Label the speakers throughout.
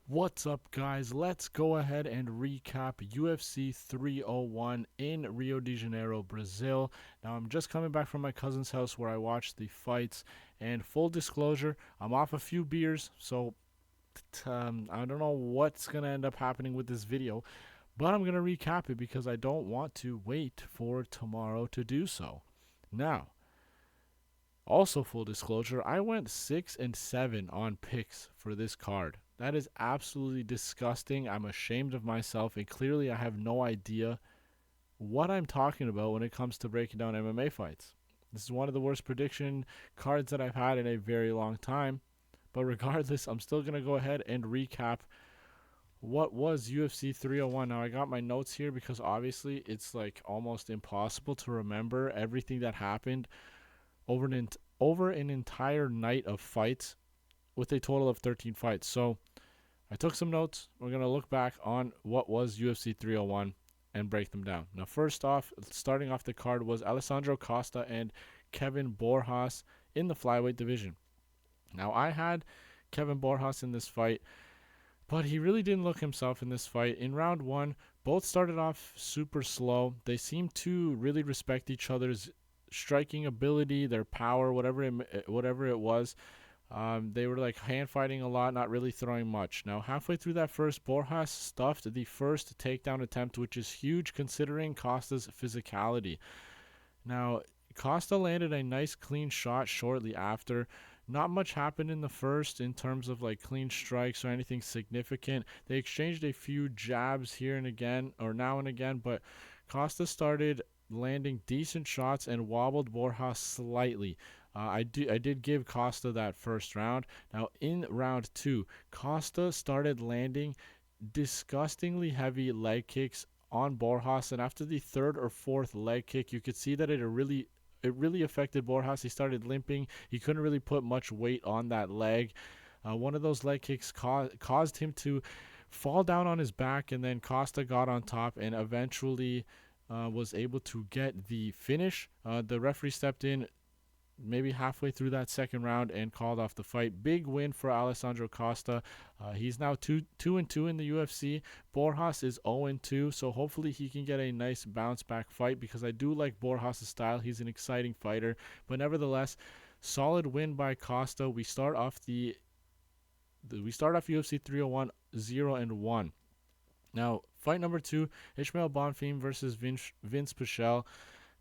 Speaker 1: What's up, guys? Let's go ahead and recap UFC 301 in Rio de Janeiro, Brazil. Now, I'm just coming back from my cousin's house where I watched the fights. And full disclosure, I'm off a few beers, so I don't know what's going to end up happening with this video, but I'm going to recap it because I don't want to wait for tomorrow to do so. Now, also, full disclosure, I went 6-7 on picks for this card. That is absolutely disgusting. I'm ashamed of myself, and clearly, I have no idea what I'm talking about when it comes to breaking down MMA fights. This is one of the worst prediction cards that I've had in a very long time. But regardless, I'm still going to go ahead and recap what was UFC 301. Now, I got my notes here because obviously it's like almost impossible to remember everything that happened over an entire night of fights with a total of 13 fights. So I took some notes. We're going to look back on what was UFC 301 and break them down. Now, first off, starting off the card was Alessandro Costa and Kevin Borjas in the flyweight division. Now, I had Kevin Borjas in this fight, but he really didn't look himself in this fight. In round one, both started off super slow. They seemed to really respect each other's striking ability, their power, whatever it was. They were like hand fighting a lot, not really throwing much. Now, halfway through that first, Borjas stuffed the first takedown attempt, which is huge considering Costa's physicality. Now, Costa landed a nice clean shot shortly after. Not much happened in the first in terms of like clean strikes or anything significant. They exchanged a few jabs here and again, or now and again, but Costa started landing decent shots and wobbled Borjas slightly. I did give Costa that first round. Now in round two, Costa started landing disgustingly heavy leg kicks on Borjas, and after the third or fourth leg kick, you could see that it really affected Borjas. He started limping. He couldn't really put much weight on that leg. One of those leg kicks caused him to fall down on his back, and then Costa got on top and eventually was able to get the finish. The referee stepped in maybe halfway through that second round and called off the fight. Big win for Alessandro Costa. He's now 2-2 in the UFC. Borjas is 0-2, so hopefully he can get a nice bounce back fight because I do like Borjas' style. He's an exciting fighter, but nevertheless, solid win by Costa. We start off UFC 301 0-1. Now, fight number two, Ismael Bonfim versus Vince Pichel.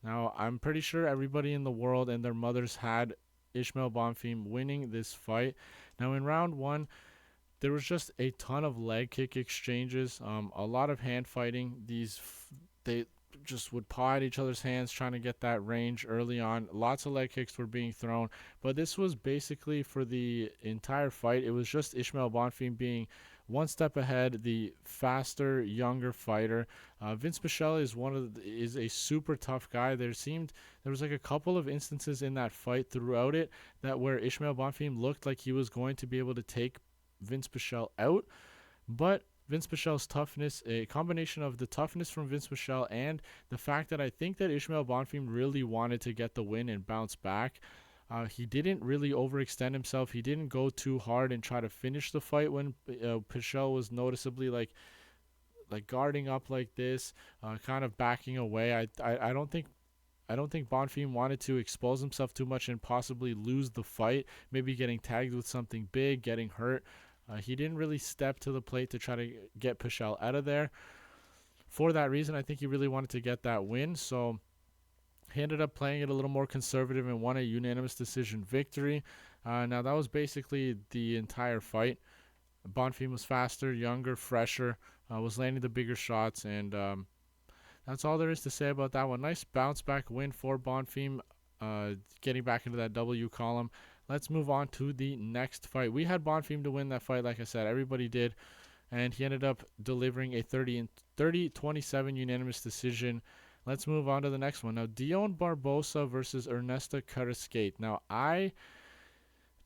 Speaker 1: Now, I'm pretty sure everybody in the world and their mothers had Ismael Bonfim winning this fight. Now, in round one, there was just a ton of leg kick exchanges, a lot of hand fighting. They just would paw at each other's hands trying to get that range early on. Lots of leg kicks were being thrown, but this was basically for the entire fight. It was just Ismael Bonfim being one step ahead, the faster, younger fighter. Vince Pichel is a super tough guy. There was like a couple of instances in that fight throughout it that where Ismael Bonfim looked like he was going to be able to take Vince Pichel out, but Vince Pichel's toughness, a combination of the toughness from Vince Pichel and the fact that I think that Ismael Bonfim really wanted to get the win and bounce back. He didn't really overextend himself. He didn't go too hard and try to finish the fight when Pichel was noticeably like guarding up like this, kind of backing away. I don't think Bonfim wanted to expose himself too much and possibly lose the fight, maybe getting tagged with something big, getting hurt. He didn't really step to the plate to try to get Pichel out of there. For that reason, I think he really wanted to get that win. So he ended up playing it a little more conservative and won a unanimous decision victory. Now, that was basically the entire fight. Bonfim was faster, younger, fresher, was landing the bigger shots, and that's all there is to say about that one. Nice bounce back win for Bonfim, getting back into that W column. Let's move on to the next fight. We had Bonfim to win that fight, like I said. Everybody did. And he ended up delivering a 30-27 unanimous decision. Let's move on to the next one. Now, Dione Barbosa versus Ernesta Kareckaite. Now, I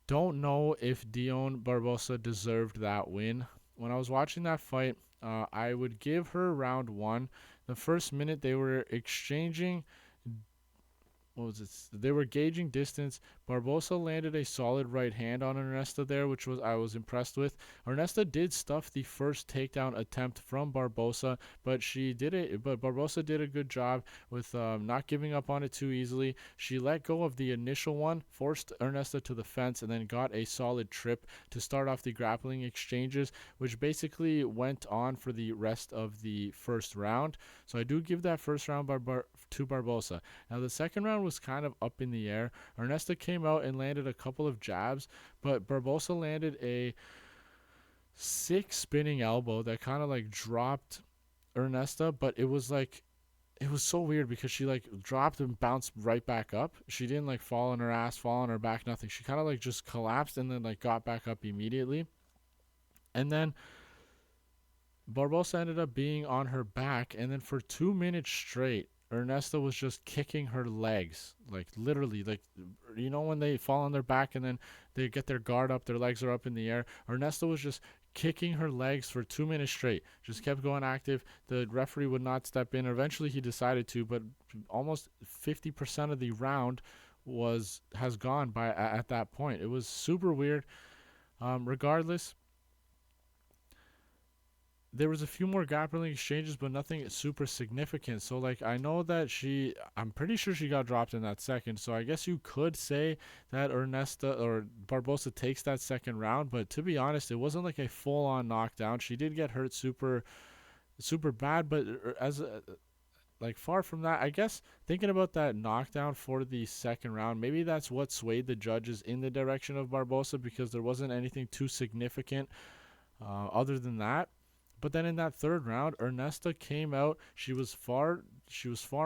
Speaker 1: don't know if Dione Barbosa deserved that win. When I was watching that fight, I would give her round one. The first minute they were exchanging what was it? They were gauging distance. Barbosa landed a solid right hand on Ernesta there, which was I was impressed with. Ernesta did stuff the first takedown attempt from Barbosa, but she did it. But Barbosa did a good job with not giving up on it too easily. She let go of the initial one, forced Ernesta to the fence, and then got a solid trip to start off the grappling exchanges, which basically went on for the rest of the first round. So I do give that first round to Barbosa. Now the second round was kind of up in the air. Ernesta came out and landed a couple of jabs, but Barbosa landed a sick spinning elbow that kind of like dropped Ernesta, but it was so weird because she like dropped and bounced right back up. She didn't like fall on her ass, fall on her back, nothing. She kind of like just collapsed and then like got back up immediately. And then Barbosa ended up being on her back, and then for 2 minutes straight, Ernesta was just kicking her legs, like literally, like you know when they fall on their back and then they get their guard up, their legs are up in the air. Ernesta was just kicking her legs for 2 minutes straight, just kept going active. The referee would not step in. Eventually, he decided to, but almost 50% of the round has gone by at that point. It was super weird. Regardless, there was a few more grappling exchanges, but nothing super significant. So like I know that I'm pretty sure she got dropped in that second. So I guess you could say that Ernesta or Barbosa takes that second round, but to be honest, it wasn't like a full-on knockdown. She did get hurt super bad, but like far from that, I guess thinking about that knockdown for the second round, maybe that's what swayed the judges in the direction of Barbosa, because there wasn't anything too significant other than that. But then in that third round, Ernesta came out. She was far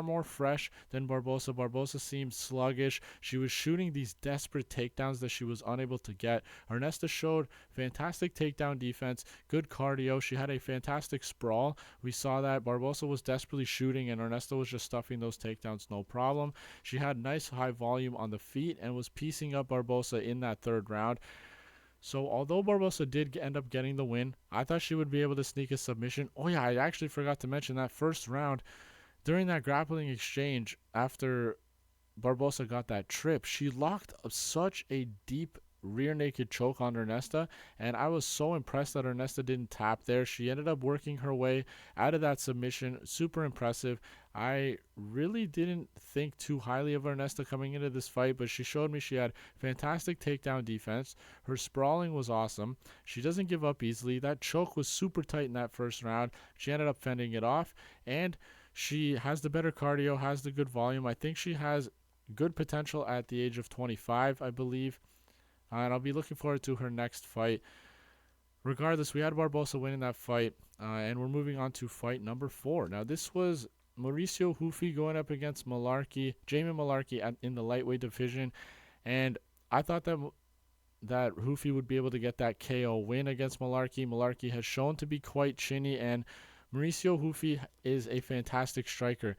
Speaker 1: more fresh than Barbosa. Barbosa seemed sluggish. She was shooting these desperate takedowns that she was unable to get. Ernesta showed fantastic takedown defense, good cardio. She had a fantastic sprawl. We saw that Barbosa was desperately shooting, and Ernesta was just stuffing those takedowns no problem. She had nice high volume on the feet and was piecing up Barbosa in that third round. So although Barbosa did end up getting the win, I thought she would be able to sneak a submission. Oh yeah, I actually forgot to mention that first round, during that grappling exchange, after Barbosa got that trip, she locked up such a deep rear naked choke on Ernesta, and I was so impressed that Ernesta didn't tap there. She ended up working her way out of that submission. Super impressive. I really didn't think too highly of Ernesta coming into this fight, but she showed me she had fantastic takedown defense. Her sprawling was awesome. She doesn't give up easily. That choke was super tight in that first round. She ended up fending it off, and she has the better cardio, has the good volume. I think she has good potential at the age of 25, I believe. And I'll be looking forward to her next fight. Regardless, we had Barbosa winning that fight, and we're moving on to fight number 4. Now, this was Mauricio Ruffy going up against Jamie Mullarkey in the lightweight division, and I thought that Ruffy would be able to get that KO win against Mullarkey. Mullarkey has shown to be quite chinny, and Mauricio Ruffy is a fantastic striker.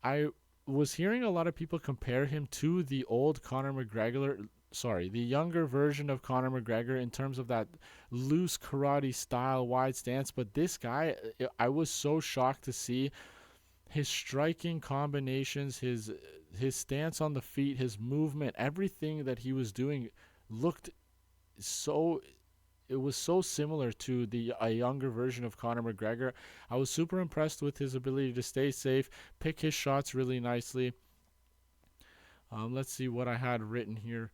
Speaker 1: I was hearing a lot of people compare him to the old Conor McGregor. The younger version of Conor McGregor in terms of that loose karate style, wide stance. But this guy, I was so shocked to see his striking combinations, his stance on the feet, his movement, everything that he was doing looked so. It was so similar to a younger version of Conor McGregor. I was super impressed with his ability to stay safe, pick his shots really nicely. Let's see what I had written here.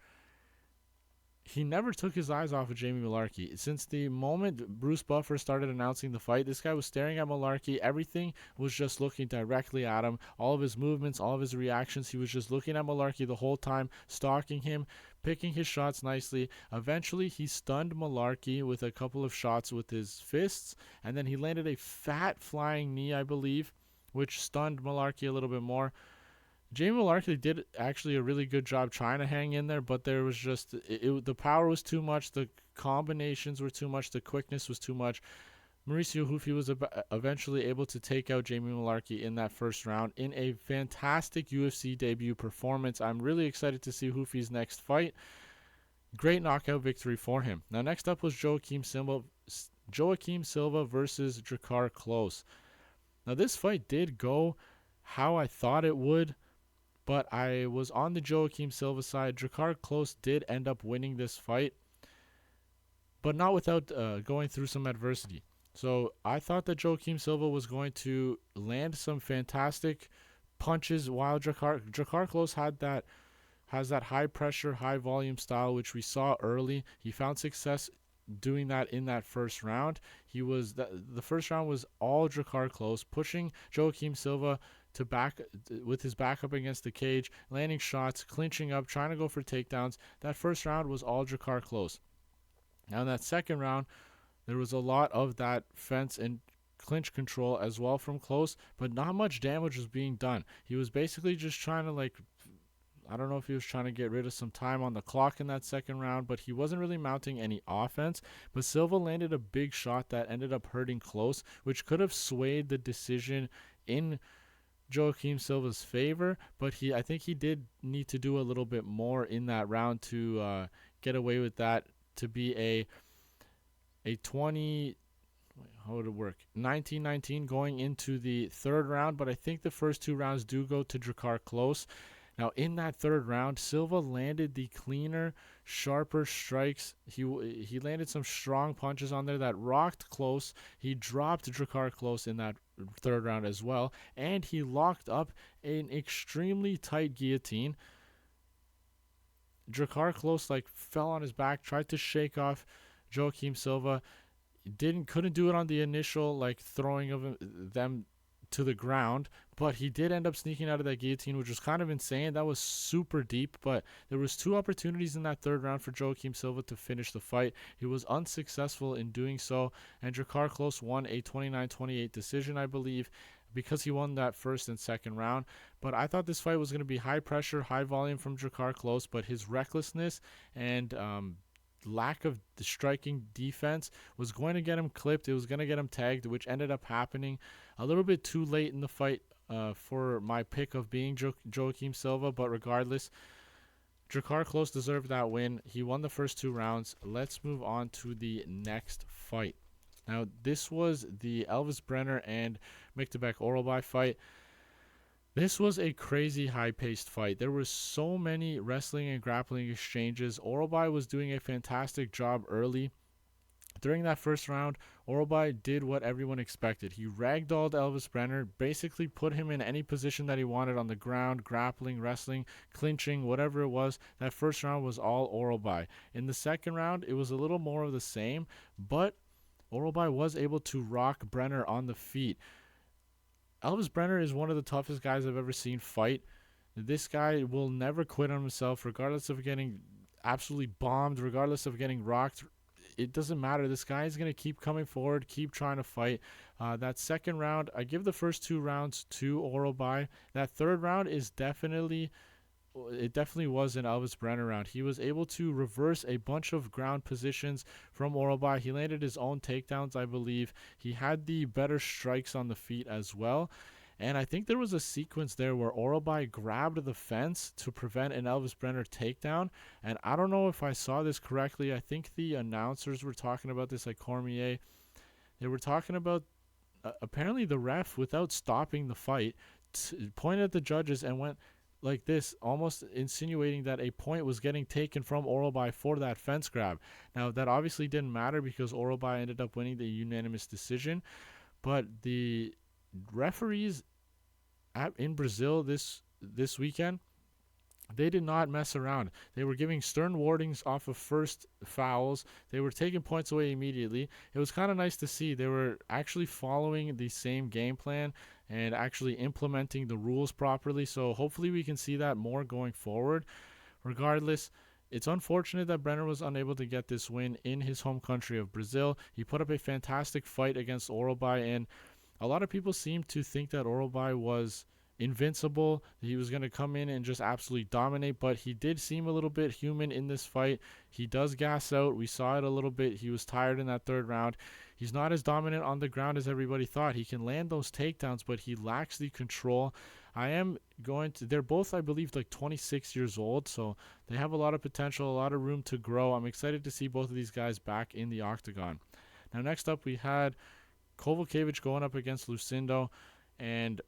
Speaker 1: He never took his eyes off of Jamie Mullarkey. Since the moment Bruce Buffer started announcing the fight, this guy was staring at Mullarkey. Everything was just looking directly at him. All of his movements, all of his reactions, he was just looking at Mullarkey the whole time, stalking him, picking his shots nicely. Eventually, he stunned Mullarkey with a couple of shots with his fists, and then he landed a fat flying knee, I believe, which stunned Mullarkey a little bit more. Jamie Mullarkey did actually a really good job trying to hang in there, but there was just the power was too much, the combinations were too much, the quickness was too much. Mauricio Ruffy was eventually able to take out Jamie Mullarkey in that first round in a fantastic UFC debut performance. I'm really excited to see Ruffy's next fight. Great knockout victory for him. Now next up was Joaquim Silva versus Drakkar Klose. Now this fight did go how I thought it would, but I was on the Joaquim Silva side. Drakkar Klose did end up winning this fight, but not without going through some adversity. So I thought that Joaquim Silva was going to land some fantastic punches, while Drakkar Klose has that high pressure, high volume style, which we saw early. He found success doing that in that first round. The first round was all Drakkar Klose, pushing Joaquim Silva to back with his back up against the cage, landing shots, clinching up, trying to go for takedowns. That first round was all Drakkar Klose. Now in that second round, there was a lot of that fence and clinch control as well from Klose, but not much damage was being done. He was basically just trying to I don't know if he was trying to get rid of some time on the clock in that second round, but he wasn't really mounting any offense. But Silva landed a big shot that ended up hurting Klose, which could have swayed the decision in Joaquim Silva's favor. But I think he did need to do a little bit more in that round to get away with that, to be a 20. How would it work? 19-19 going into the third round, but I think the first two rounds do go to Drakkar Klose. Now, in that third round, Silva landed the cleaner, sharper strikes. He landed some strong punches on there that rocked Klose. He dropped Drakkar Klose in that third round as well, and he locked up an extremely tight guillotine. Drakkar Klose fell on his back, tried to shake off Joaquim Silva. Couldn't do it on the initial throwing of them to the ground, but he did end up sneaking out of that guillotine, which was kind of insane. That was super deep, but there was two opportunities in that third round for Joaquim Silva to finish the fight. He was unsuccessful in doing so, and Drakkar Klose won a 29-28 decision, I believe, because he won that first and second round. But I thought this fight was going to be high pressure, high volume from Drakkar Klose, but his recklessness and lack of the striking defense was going to get him clipped. It was going to get him tagged, which ended up happening a little bit too late in the fight for my pick of being Joaquim Silva. But regardless, Drakkar Klose deserved that win. He won the first two rounds. Let's move on to the next fight. Now, this was the Elves Brener and Myktybek Oralbai fight. This was a crazy high-paced fight. There were so many wrestling and grappling exchanges. Oralbai was doing a fantastic job early. During that first round, Oralbai did what everyone expected. He ragdolled Elves Brener, basically put him in any position that he wanted on the ground, grappling, wrestling, clinching, whatever it was. That first round was all Oralbai. In the second round, it was a little more of the same, but Oralbai was able to rock Brener on the feet. Elves Brener is one of the toughest guys I've ever seen fight. This guy will never quit on himself, regardless of getting absolutely bombed, regardless of getting rocked. It doesn't matter. This guy is going to keep coming forward, keep trying to fight. That second round, I give the first two rounds to Oralbai. That third round is definitely was an Elves Brener round. He was able to reverse a bunch of ground positions from Oralbai. He landed his own takedowns, I believe. He had the better strikes on the feet as well. And I think there was a sequence there where Oralbai grabbed the fence to prevent an Elves Brener takedown. And I don't know if I saw this correctly. I think the announcers were talking about this, like Cormier. They were talking about apparently the ref, without stopping the fight, pointed at the judges and went like this, almost insinuating that a point was getting taken from Oralbai for that fence grab. Now, that obviously didn't matter because Oralbai ended up winning the unanimous decision, but the referees in Brazil this weekend, they did not mess around. They were giving stern warnings off of first fouls. They were taking points away immediately. It was kind of nice to see. They were actually following the same game plan and actually implementing the rules properly. So hopefully we can see that more going forward. Regardless, it's unfortunate that Brener was unable to get this win in his home country of Brazil. He put up a fantastic fight against Oralbai, and a lot of people seem to think that Oralbai was invincible. He was going to come in and just absolutely dominate, but he did seem a little bit human in this fight. He does gas out. We saw it a little bit. He was tired in that third round. He's not as dominant on the ground as everybody thought. He can land those takedowns, but he lacks the control. They're both, I believe, 26 years old, so they have a lot of potential, a lot of room to grow. I'm excited to see both of these guys back in the octagon. Now, next up, we had Kowalkiewicz going up against Lucindo, and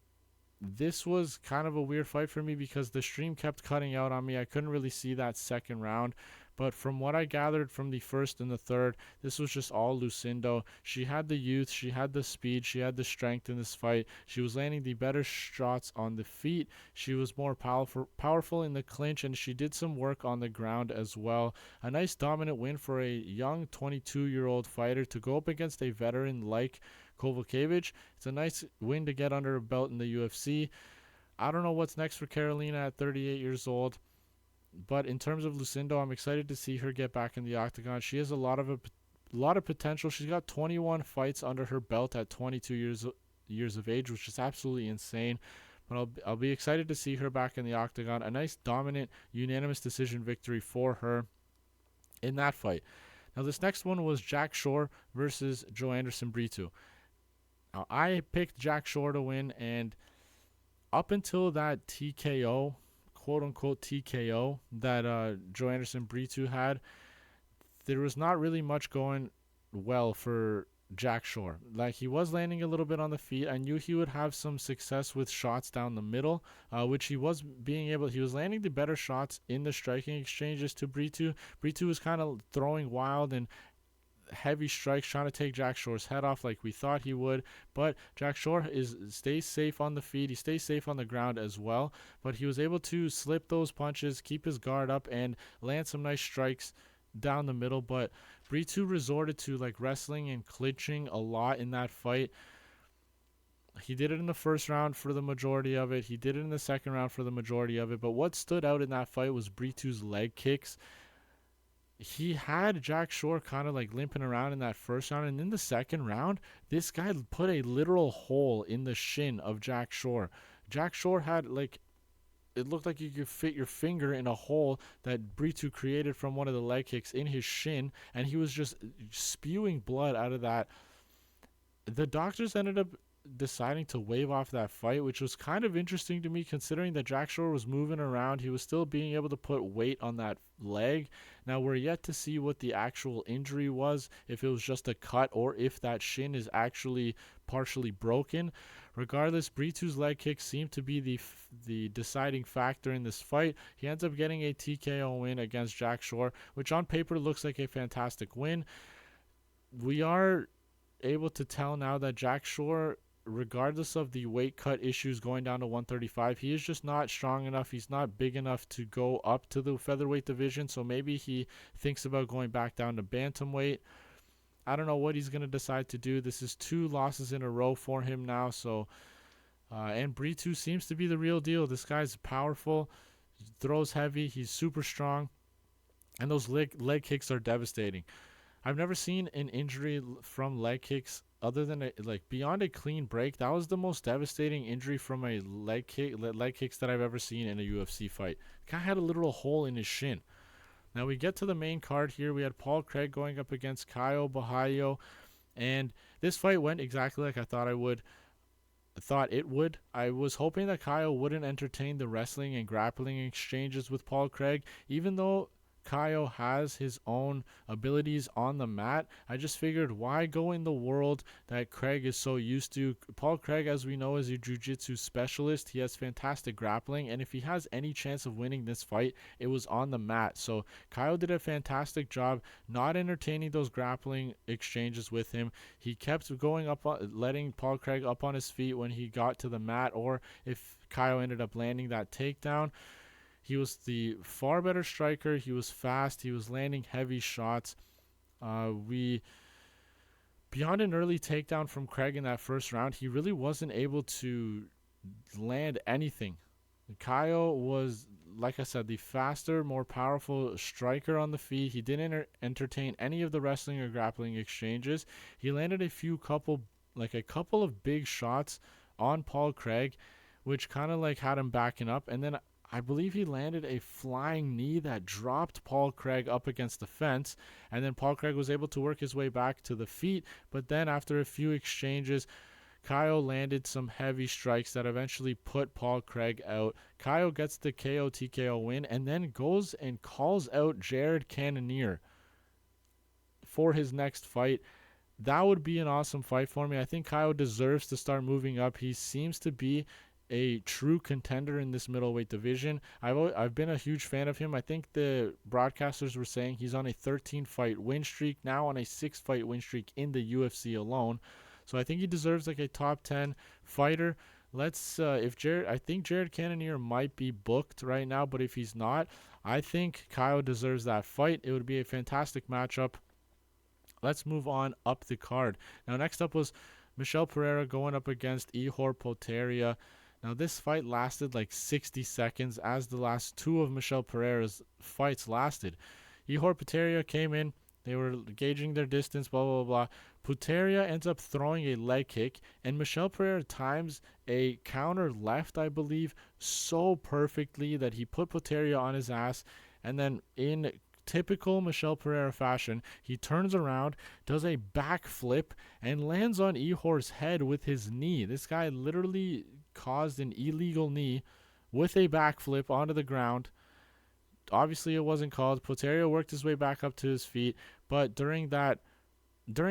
Speaker 1: this was kind of a weird fight for me because the stream kept cutting out on me. I couldn't really see that second round. But from what I gathered from the first and the third, this was just all Lucindo. She had the youth, she had the speed, she had the strength in this fight. She was landing the better shots on the feet. She was more powerful in the clinch, and she did some work on the ground as well. A nice dominant win for a young 22-year-old fighter to go up against a veteran like Kowalkiewicz. It's a nice win to get under her belt in the UFC. I don't know what's next for Karolina at 38 years old. But in terms of Lucindo, I'm excited to see her get back in the octagon. She has a lot of potential. She's got 21 fights under her belt at 22 years of age, which is absolutely insane. But I'll be excited to see her back in the octagon. A nice dominant unanimous decision victory for her in that fight. Now this next one was Jack Shore versus Joanderson Brito. Now I picked Jack Shore to win, and up until that TKO, quote-unquote TKO that Joanderson Brito had, there was not really much going well for Jack Shore. Like, he was landing a little bit on the feet. I knew he would have some success with shots down the middle, which he was he was landing the better shots in the striking exchanges to Brito. Brito was kind of throwing wild and heavy strikes, trying to take Jack Shore's head off like we thought he would. But Jack Shore stays safe on the feet. He stays safe on the ground as well. But he was able to slip those punches, keep his guard up, and land some nice strikes down the middle. But Brito resorted to like wrestling and clinching a lot in that fight. He did it in the first round for the majority of it. He did it in the second round for the majority of it. But what stood out in that fight was Brito's leg kicks. He had Jack Shore kind of like limping around in that first round, and in the second round, this guy put a literal hole in the shin of Jack Shore. Jack Shore had it looked like you could fit your finger in a hole that Brito created from one of the leg kicks in his shin, and he was just spewing blood out of that. The doctors ended up deciding to wave off that fight, which was kind of interesting to me considering that Jack Shore was moving around. He was still being able to put weight on that leg. Now we're yet to see what the actual injury was, if it was just a cut or if that shin is actually partially broken. Regardless, Brito's leg kick seemed to be the deciding factor in this fight. He ends up getting a TKO win against Jack Shore, which on paper looks like a fantastic win. We are able to tell now that Jack Shore, regardless of the weight cut issues going down to 135, he is just not strong enough. He's not big enough to go up to the featherweight division, so maybe he thinks about going back down to bantamweight. I don't know what he's going to decide to do. This is 2 losses in a row for him now, so and Brito seems to be the real deal. This guy's powerful, throws heavy, he's super strong, and those leg kicks are devastating. I've never seen an injury from leg kicks other than beyond a clean break. That was the most devastating injury from a leg kicks that I've ever seen in a UFC fight. The guy had a literal hole in his shin. Now we get to the main card here. We had Paul Craig going up against Caio Borralho, and this fight went exactly like I thought it would. I was hoping that Caio wouldn't entertain the wrestling and grappling exchanges with Paul Craig, even though Caio has his own abilities on the mat. I just figured, why go in the world that Craig is so used to? Paul Craig, as we know, is a jiu-jitsu specialist. He has fantastic grappling, and if he has any chance of winning this fight, it was on the mat. So Caio did a fantastic job not entertaining those grappling exchanges with him. He kept going up, letting Paul Craig up on his feet when he got to the mat, or if Caio ended up landing that takedown. He was the far better striker. He was fast. He was landing heavy shots. Beyond an early takedown from Craig in that first round, he really wasn't able to land anything. Caio was, like I said, the faster, more powerful striker on the feet. He didn't entertain any of the wrestling or grappling exchanges. He landed a couple of big shots on Paul Craig, which kind of had him backing up, and then I believe he landed a flying knee that dropped Paul Craig up against the fence, and then Paul Craig was able to work his way back to the feet, but then after a few exchanges, Caio landed some heavy strikes that eventually put Paul Craig out. Caio gets the KO TKO win, and then goes and calls out Jared Cannonier for his next fight. That would be an awesome fight for me. I think Caio deserves to start moving up. He seems to be a true contender in this middleweight division. I've been a huge fan of him. I think the broadcasters were saying he's on a 13-fight win streak, now on a 6-fight win streak in the UFC alone. So I think he deserves like a top 10 fighter. I think Jared Cannonier might be booked right now, but if he's not, I think Caio deserves that fight. It would be a fantastic matchup. Let's move on up the card. Now, next up was Michel Pereira going up against Ihor Potieria. Now, this fight lasted like 60 seconds, as the last two of Michel Pereira's fights lasted. Ihor Potieria came in. They were gauging their distance, blah, blah, blah. Potieria ends up throwing a leg kick, and Michel Pereira times a counter left, I believe, so perfectly that he put Potieria on his ass, and then in typical Michel Pereira fashion, he turns around, does a backflip, and lands on Ihor's head with his knee. This guy literally caused an illegal knee with a backflip onto the ground. Obviously, it wasn't called. Potieria worked his way back up to his feet, but during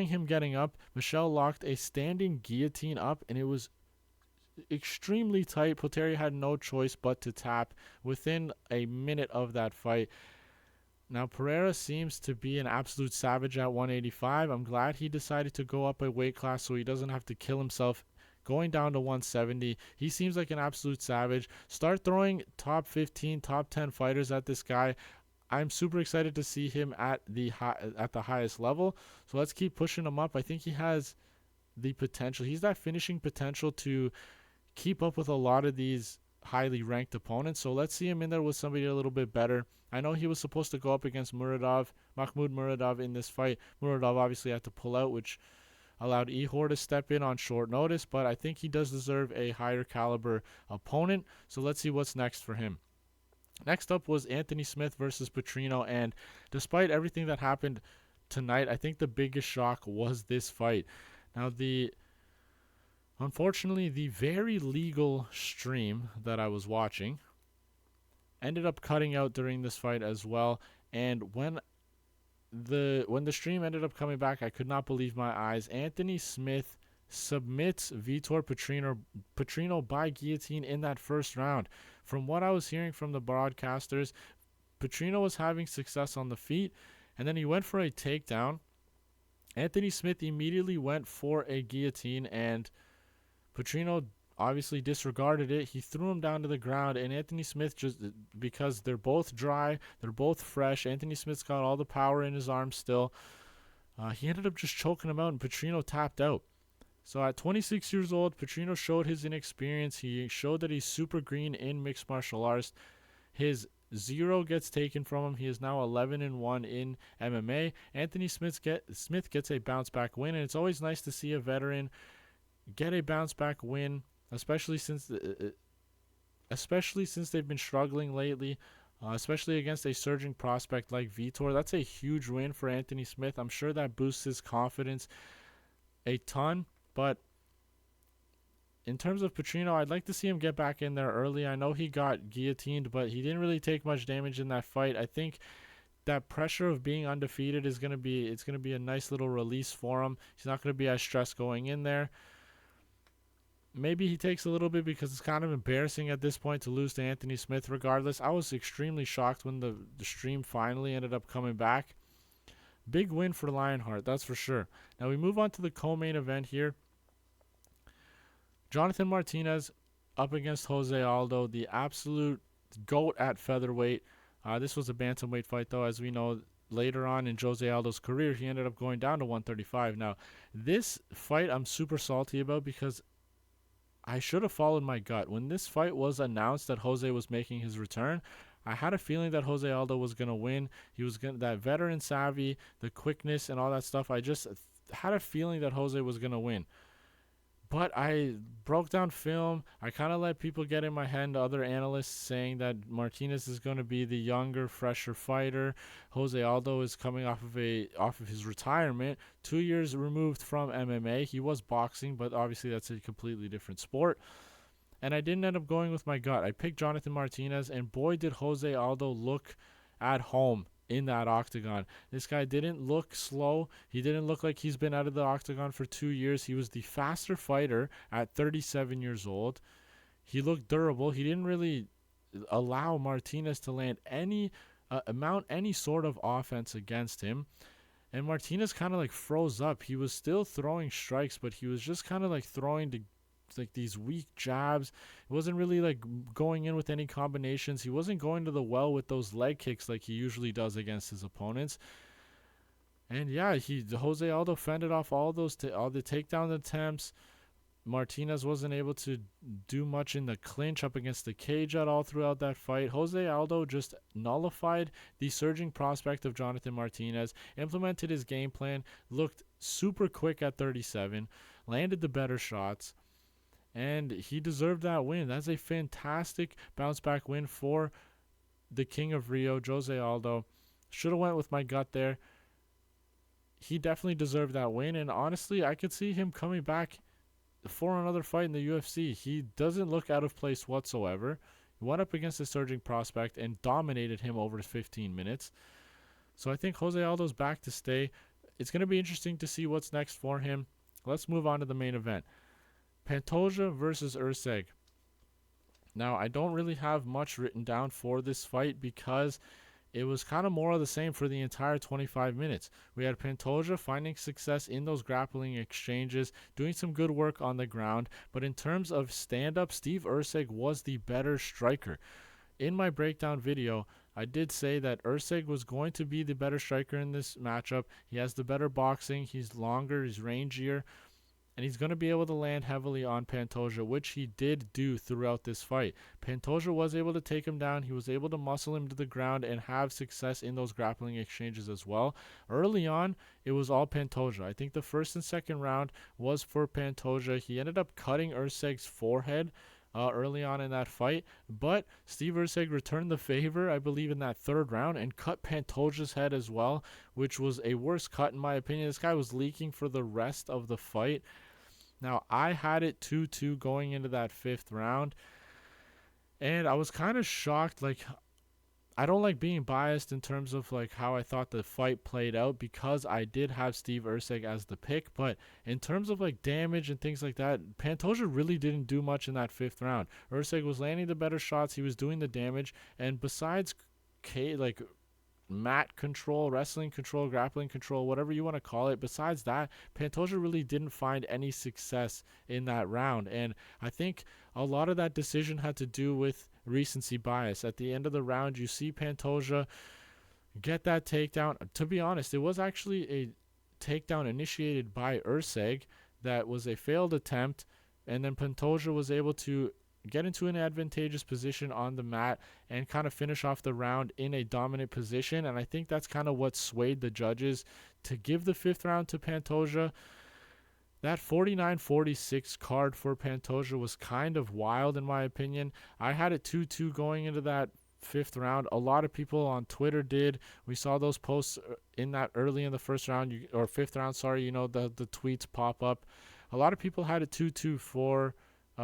Speaker 1: him getting up, Michel locked a standing guillotine up, and it was extremely tight. Potieria had no choice but to tap within a minute of that fight. Now, Pereira seems to be an absolute savage at 185. I'm glad he decided to go up a weight class so he doesn't have to kill himself going down to 170. He seems like an absolute savage. Start throwing top 15, top 10 fighters at this guy. I'm super excited to see him at the highest level. So let's keep pushing him up. I think he has the potential. He's that finishing potential to keep up with a lot of these highly ranked opponents. So let's see him in there with somebody a little bit better. I know he was supposed to go up against Mahmoud Muradov in this fight. Muradov obviously had to pull out, which allowed Ihor to step in on short notice, but I think he does deserve a higher caliber opponent. So let's see what's next for him. Next up was Anthony Smith versus Petrino, and despite everything that happened tonight, I think the biggest shock was this fight. Now, unfortunately, the very legal stream that I was watching ended up cutting out during this fight as well, and when the stream ended up coming back, I could not believe my eyes. Anthony Smith submits Vitor Petrino by guillotine in that first round. From what I was hearing from the broadcasters, Petrino was having success on the feet, and then he went for a takedown. Anthony Smith immediately went for a guillotine, and Petrino obviously disregarded it. He threw him down to the ground, and Anthony Smith, just because they're both dry, they're both fresh, Anthony Smith's got all the power in his arms still. He ended up just choking him out, and Petrino tapped out. So at 26 years old, Petrino showed his inexperience. He showed that he's super green in mixed martial arts. His 0 gets taken from him. He is now 11-1 in MMA. Anthony Smith gets a bounce back win, and it's always nice to see a veteran get a bounce back win, especially since they've been struggling lately, especially against a surging prospect like Vitor. That's a huge win for Anthony Smith. I'm sure that boosts his confidence a ton, but in terms of Petrino, I'd like to see him get back in there early. I know he got guillotined, but he didn't really take much damage in that fight. I think that pressure of being undefeated is going to be a nice little release for him. He's not going to be as stressed going in there. Maybe he takes a little bit because it's kind of embarrassing at this point to lose to Anthony Smith. Regardless, I was extremely shocked when the stream finally ended up coming back. Big win for Lionheart, that's for sure. Now we move on to the co-main event here. Jonathan Martinez up against Jose Aldo, the absolute GOAT at featherweight. This was a bantamweight fight, though. As we know, later on in Jose Aldo's career, he ended up going down to 135. Now, this fight I'm super salty about because I should have followed my gut. When this fight was announced that Jose was making his return, I had a feeling that Jose Aldo was going to win. He was that veteran savvy, the quickness and all that stuff. I just had a feeling that Jose was going to win. But I broke down film. I kind of let people get in my head, other analysts saying that Martinez is going to be the younger, fresher fighter. Jose Aldo is coming off of his retirement, 2 years removed from MMA. He was boxing, but obviously that's a completely different sport. And I didn't end up going with my gut. I picked Jonathan Martinez, and boy, did Jose Aldo look at home in that octagon. This guy didn't look slow. He didn't look like he's been out of the octagon for 2 years. He was the faster fighter at 37 years old. he looked durable. He didn't really allow Martinez to land any mount any sort of offense against him. And Martinez kind of like froze up. He was still throwing strikes, but he was just kind of like throwing to like these weak jabs. It wasn't really like going in with any combinations. He wasn't going to the well with those leg kicks like he usually does against his opponents. And yeah, Jose Aldo fended off all those all the takedown attempts. Martinez wasn't able to do much in the clinch up against the cage at all throughout that fight. Jose Aldo just nullified the surging prospect of Jonathan Martinez, implemented his game plan, looked super quick at 37, landed the better shots, and he deserved that win. That's a fantastic bounce back win for the King of Rio, Jose Aldo. Should have went with my gut there. He definitely deserved that win, and honestly, I could see him coming back for another fight in the UFC. He doesn't look out of place whatsoever. He went up against a surging prospect and dominated him over 15 minutes. So I think Jose Aldo's back to stay. It's going to be interesting to see what's next for him. Let's move on to the main event. Pantoja versus Erceg. Now, I don't really have much written down for this fight because it was kind of more of the same for the entire 25 minutes. We had Pantoja finding success in those grappling exchanges, doing some good work on the ground, but in terms of stand-up, Steve Erceg was the better striker. In my breakdown video, I did say that Erceg was going to be the better striker in this matchup. He has the better boxing, he's longer, he's rangier, and he's going to be able to land heavily on Pantoja, which he did do throughout this fight. Pantoja was able to take him down. He was able to muscle him to the ground and have success in those grappling exchanges as well. Early on, it was all Pantoja. I think the first and second round was for Pantoja. He ended up cutting Erceg's forehead early on in that fight, but Steve Erceg returned the favor, I believe, in that third round and cut Pantoja's head as well, which was a worse cut in my opinion. This guy was leaking for the rest of the fight. Now, I had it 2-2 going into that fifth round, and I was kind of shocked. Like, I don't like being biased in terms of like how I thought the fight played out because I did have Steve Erceg as the pick, but in terms of like damage and things like that, Pantoja really didn't do much in that fifth round. Erceg was landing the better shots, he was doing the damage, and besides mat control, wrestling control, grappling control, whatever you want to call it, besides that, Pantoja really didn't find any success in that round. And I think a lot of that decision had to do with recency bias. At the end of the round, you see Pantoja get that takedown. To be honest, it was actually a takedown initiated by Erceg that was a failed attempt, and then Pantoja was able to get into an advantageous position on the mat and kind of finish off the round in a dominant position. And I think that's kind of what swayed the judges to give the fifth round to Pantoja. That 49-46 card for Pantoja was kind of wild in my opinion. I had it 2-2 going into that fifth round. A lot of people on Twitter did. We saw those posts in that early in the first round, or fifth round, sorry, you know, the tweets pop up. A lot of people had it 2-2 for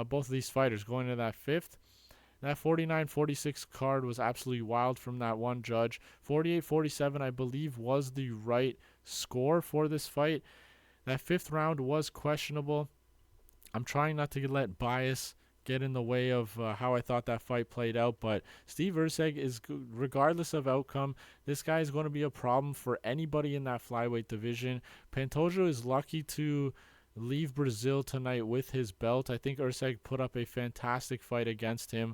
Speaker 1: both of these fighters going into that fifth. That 49-46 card was absolutely wild from that one judge. 48-47, I believe, was the right score for this fight. That fifth round was questionable. I'm trying not to let bias get in the way of how I thought that fight played out, but Steve Erceg is, regardless of outcome, this guy is going to be a problem for anybody in that flyweight division. Pantoja is lucky to leave Brazil tonight with his belt. I think Erceg put up a fantastic fight against him.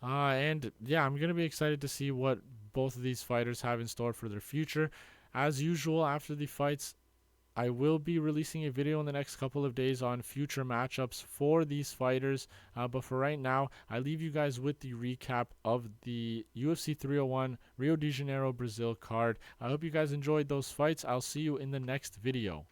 Speaker 1: And yeah, I'm going to be excited to see what both of these fighters have in store for their future. As usual, after the fights, I will be releasing a video in the next couple of days on future matchups for these fighters. But for right now, I leave you guys with the recap of the UFC 301 Rio de Janeiro, Brazil card. I hope you guys enjoyed those fights. I'll see you in the next video.